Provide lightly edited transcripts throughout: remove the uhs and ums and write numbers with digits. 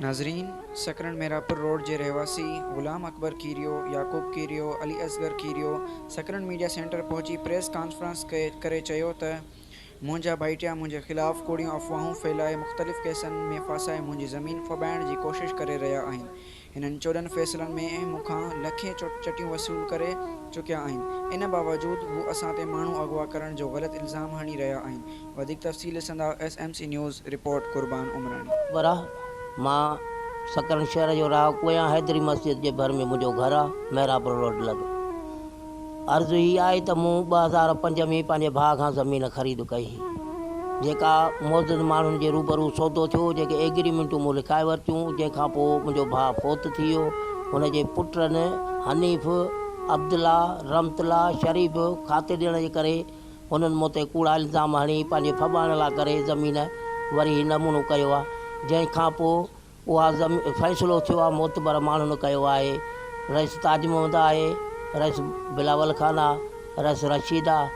नाज़रीन, सकरन मेरापुर रोड जे रहवासी ग़ुलाम Akbar कीरियो, Yakub कीरियो, Ali Asghar कीरियो सकरन media centre पहुंची प्रेस कॉन्फ्रेंस करे चयो त मुंहिंजा भाइटिया मुंहिंजे ख़िलाफ़ कूड़ियूं अफ़वाहूं फैलाए मुख़्तलिफ़ केसनि में फासाए मुंहिंजी ज़मीन फबाइण जी कोशिश करे रहिया आहिनि। हिननि 14 फ़ैसिलनि में मूंखां लखें चटियूं वसूल करे चुकिया आहिनि। इन बावजूदि हू असां ते माण्हू अगवा करण जो ग़लति इल्ज़ाम हणी रहिया आहिनि। वधीक तफ़सील ॾिसंदा SMC न्यूज़ रिपोर्ट कुर्बान उमरानी। मां सकरन शहर जो रहाको आहियां। हैदरी मस्जिद के भर में मुझो घर आहे, मेहरापुर रोड लॻ। अर्ज़ु ही आहे त मूं 2005 में पंहिंजे भाउ खां ज़मीन ख़रीद कई हुई, जेका मौजूद माण्हुनि जे रूबरू सौदो थियो, जेके एग्रीमेंटूं मूं लिखाए वरितियूं। जंहिंखां पोइ मुंहिंजो भाउ फोत थी वियो। हुनजे पुटनि हनीफ़, अब्दुल्ला, रमतला, शरीफ़ खाते ॾियण जे करे हुननि मूं ते कूड़ा इल्ज़ाम हणी पंहिंजे फबाइण लाइ करे ज़मीन वरी नमूनो कयो आहे। जंहिंखां पोइ उहा फ़ैसिलो थियो आहे मोतबर माण्हुनि कयो आहे। रईस ताज मोहम्मद आहे, रईस बिलावल खान आहे, रईस रशीद आहे,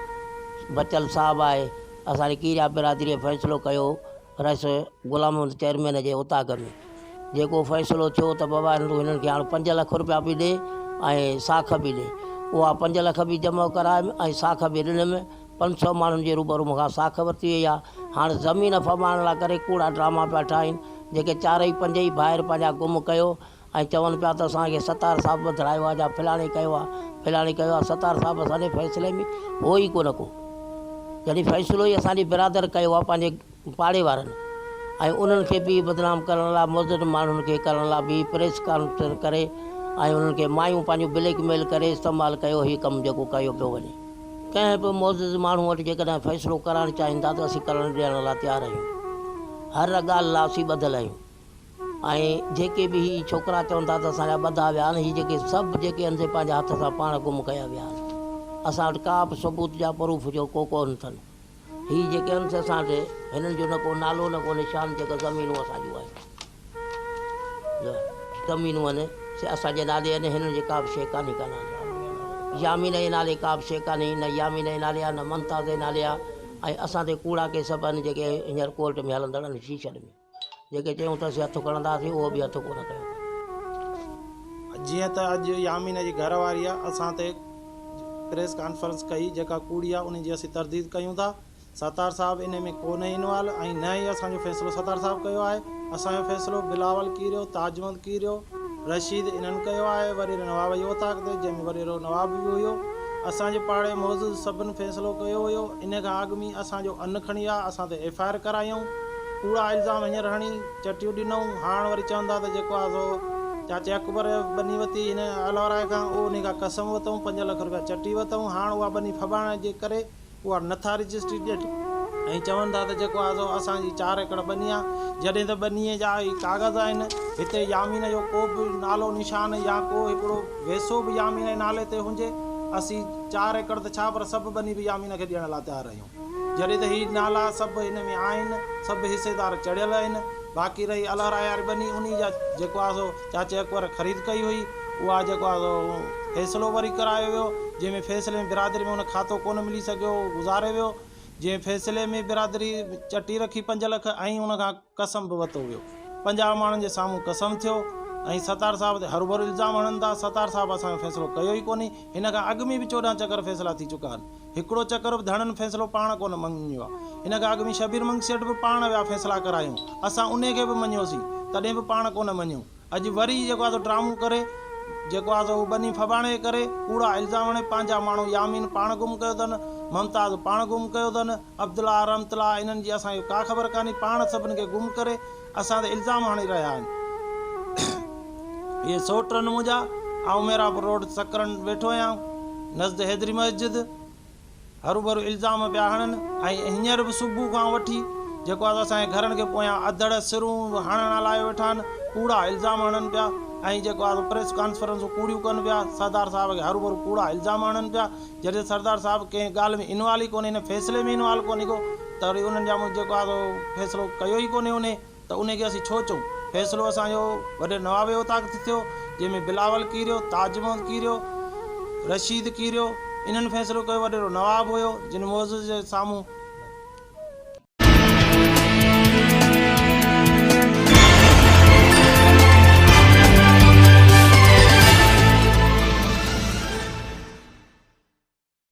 बचल साहब आहे। असांजी कीरिया बिरादरीअ फ़ैसिलो कयो रईस ग़ुलाम मोहम्मद चेयरमैन जे उताग में। जेको फ़ैसिलो थियो त बाबा हिननि खे हाणे 5 लख रुपया बि ॾे ऐं साख बि ॾे। उहा 5 लख बि जमा कराए ऐं साख बि ॾिनमि। 500 माण्हुनि जे रूबरू मूंखां साख वरिती वई आहे। हाणे ज़मीन फबाइण लाइ करे कूड़ा ड्रामा पिया ठाहिनि, जेके 4 5 ई ॿाहिरि पंहिंजा गुम कयो ऐं चवनि पिया त असांखे सतार साहब ॿधायो आहे या फलाणी कयो आहे, फलाणी कयो आहे। सतार साहब असांजे फ़ैसिले में हो ई कोन को, जॾहिं फ़ैसिलो ई असांजी बिरादर कयो आहे पंहिंजे पाड़े वारनि, ऐं उन्हनि खे बि बदनाम करण लाइ, मौजूद माण्हुनि खे करण लाइ बि प्रेस कॉन्फ्रेंस करे ऐं उन्हनि खे मायूं पंहिंजूं ब्लैकमेल करे इस्तेमालु कयो। हीउ कमु जेको कयो पियो वञे, कंहिं बि मौजूद माण्हू वटि जेकॾहिं फ़ैसिलो कराइणु चाहिनि था त असीं करणु ॾियण लाइ तयारु आहियूं। हर ॻाल्हि लाइ असीं ॿधियलु आहियूं। ऐं जेके बि ही छोकिरा चवनि था त असांजा ॿधा विया आहिनि, हीअ जेके सभु जेके आहिनि से पंहिंजे हथ सां पाण गुम कया विया आहिनि। असां वटि का बि सबूत जा प्रूफ जो कोन अथनि। हीअ जेके आहिनि से असां वटि हिननि जो न को नालो न को निशान, जेका ज़मीनूं असांजूं आहिनि, ज़मीनूं आहिनि से असांजे नाले आहिनि। हिननि जी का बि शइ कान्हे, यामीन जे नाले का बि शइ कान्हे, न यामीन जे नाले आहे, न ममताज़ जे नाले आहे। ऐं असां ते कूड़ा केस बि आहिनि जेके हींअर कोर्ट में हलंदड़ आहिनि, शीशनि में। जेके चयूं त असीं हथु खणंदासीं, उहो बि हथु कोन कयो। जीअं त अॼु यामीन जी घरवारी आहे, असां ते प्रेस कॉन्फ्रेंस कई जेका कूड़ी आहे, उन जी असीं तरदीद कयूं था। सतार साहब इन में कोन इन्वॉल्व, ऐं न ई असांजो फ़ैसिलो सतार साहब कयो आहे। असांजो फ़ैसिलो बिलावल कीरियो, ताजमल कीरियो, रशीद इन्हनि कयो आहे। वरी नवाब जो ताक़ ते, जंहिंमें वरी नवाब बि हुयो। असांजे पाड़े मौजूदु सभिनि फ़ैसिलो कयो हुयो। इन खां अॻु में असांजो अनु खणी आहे, असां ते FIR करायूं। कूड़ा इल्ज़ाम हींअर हणी चटियूं ॾिनऊं। हाणे वरी चवंदा त जेको आहे सो चाचे अकबर बनी वरिती हिन अलवराए खां, उहो उन खां कसम वरितऊं, 5 लख रुपया चटी वरितऊं। हाणे उहा बनी फबाइण जे करे उहा नथा रजिस्ट्री ॾियनि ऐं चवनि था त जेको आहे सो असांजी 4 एकड़ बनी आहे, जॾहिं त बनीअ जा काग़ज़ आहिनि। हिते यामीन जो को बि नालो निशान या को हिकिड़ो वैसो बि यामीन जे नाले ते हुजे, असीं 4 एकड़ त छा पर सभु बनी बि यामीन खे ॾियण लाइ तयारु आहियूं। जॾहिं त हीअ नाला सभु हिन में आहिनि, सभु हिसेदार चढ़ियल आहिनि। बाक़ी रही अलहराए वारी बनी, उन जा जेको आहे सो चाचे अकबर ख़रीद कई हुई, उहा जेको आहे सो फ़ैसिलो वरी करायो वियो। जंहिंमें फ़ैसिले में बिरादरी में उन खातो कोन मिली सघियो, गुज़ारे वियो। जंहिं फ़ैसिले में बिरादरी चटी रखी 5 लख ऐं उन खां कसम बि वरितो वियो। 50 माण्हुनि जे साम्हूं कसम थियो ऐं सतार साहब ते हरूभरू इल्ज़ाम हणनि था। सतार साहब असांजो फ़ैसिलो कयो ई कोन्हे। हिन खां अॻु में बि 14 चकर फ़ैसिला थी चुका आहिनि। हिकिड़ो चकर बि धड़नि फ़ैसिलो पाण कोन मञियो आहे। हिन खां अॻु में शबीर मंगसेठ बि पाण विया फ़ैसिला करायूं, असां उन खे बि मञियोसीं, तॾहिं बि पाण कोन मञियो। अॼु वरी जेको आहे ड्रामो करे, जेको आहे सो बनी फबाइण जे करे कूड़ा इल्ज़ाम हणे पंहिंजा माण्हू यामीन पाण गुम कयो अथनि, ममताज़ पाण गुम कयो अथनि, अब्दुल्ला, रमतला इन्हनि जी असांखे का ख़बर कान्हे। पाण सभिनि खे गुम करे असां ते इल्ज़ाम हणी रहिया आहिनि। इहे सोटनि मुंहिंजा ऐं मेरापुर रोड सकरन वेठो आहियां, नज़द हैदरी मस्जिद। हरूभरू इल्ज़ाम पिया हणनि ऐं हींअर बि सुबुह खां वठी जेको आहे असांजे घरनि खे पोयां अधड़ सिरूं हणण लाइ वेठा आहिनि, कूड़ा इल्ज़ाम हणनि पिया। ऐं जेको आहे प्रेस कॉन्फ्रेंसूं कूड़ियूं कनि पिया, सरदार साहब खे हरूभरू कूड़ा इल्ज़ाम हणनि पिया। जॾहिं सरदार साहब कंहिं ॻाल्हि में इन्वॉल्व ई कोन्हे, हिन फ़ैसिले में इन्वॉल्व कोन्हे को, त वरी उन्हनि जा जेको आहे फ़ैसिलो कयो ई कोन्हे उन, त उनखे असीं छो चऊं। फ़ैसिलो असांजो वॾे नवाब जो ताक़ थियो, जंहिंमें बिलावल कीरियो, ताजमल कीरियो, रशीद कीरियो, इन्हनि फ़ैसिलो कयो। वॾेरो नवाब हुयो, जिन मौज़ूद जे साम्हूं